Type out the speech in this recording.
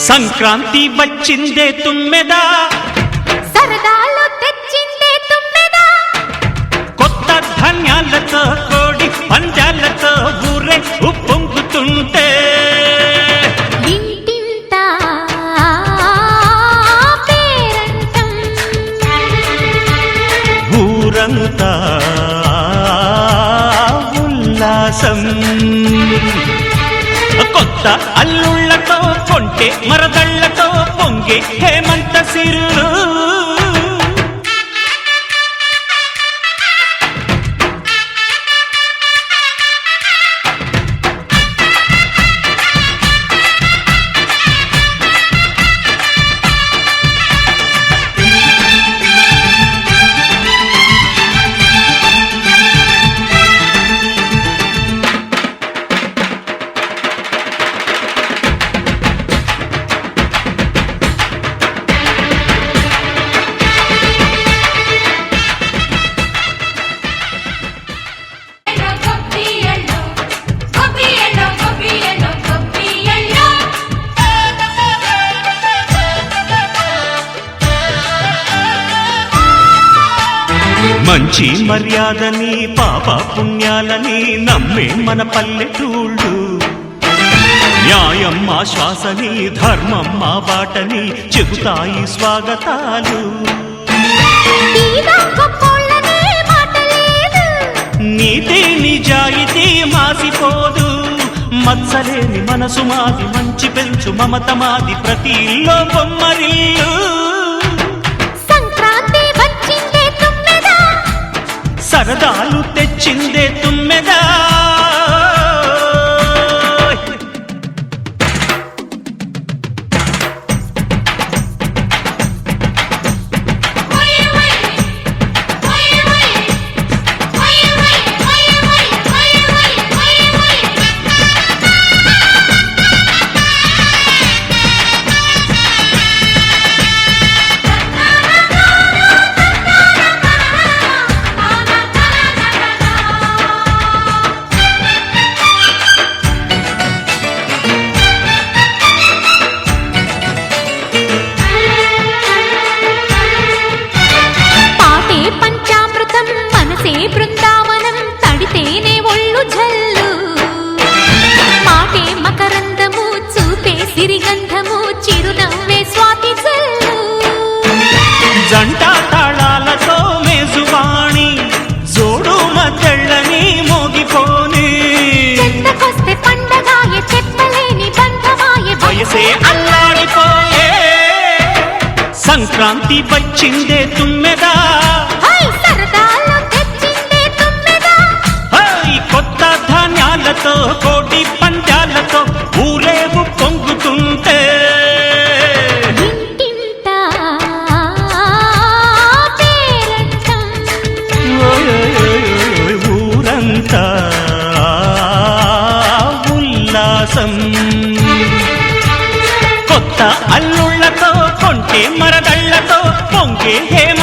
సంక్రాంతి వచ్చిందే తుమ్మెదా, సరదాలు తెచ్చిందే తుమ్మెదా, కొత్త ధాన్యాలతో కోడి పంజాలతో ఊరే ఉప్పొంగుతుంటే ఇంటింత పేరంటం, ఊరంతా ఉల్లాసం. కొత్త అల్లుళ్లతో కొంటే మరదళ్లతో పొంగే హేమంత సిరులు. మంచి మర్యాదని పాప పుణ్యాలని నమ్మే మన పల్లెటూళ్ళు, న్యాయం మా శ్వాసని ధర్మం మా బాటని చెబుతాయి స్వాగతాలు. నీతి నిజాయితీ మాసిపోదు, మత్సలేని మనసు మాది, మంచి పెంచు మమత మాది, ప్రతి ఇల్లో బొమ్మరిల్లు. సరదాలు తెచ్చిందే తుమ్మెదా, బృందావనం తడితేనే ఒళ్ళు జల్లు, మాటే మకరందము చూపే సిరిగంధము, చిరునవ్వే స్వాతి జల్లు. జంట తాళాలతో మేజువాణి జోడు మద్దళ్ళని మోగిపోని, చెంతకొస్తే పండగాయే చెప్పలేని బంధమాయే, వయసే అల్లాడిపోయే. సంక్రాంతి వచ్చిందే తుమ్మెదా, కొత్త ధాన్యాలతో కోడి పంజాలతో ఊరేగు పొంగుతుంటే ఇంటింత పేరంటం, ఊరంతా ఉల్లాసం. కొత్త అల్లుళ్లతో కొంటే మరదళ్లతో పొంగే హేమ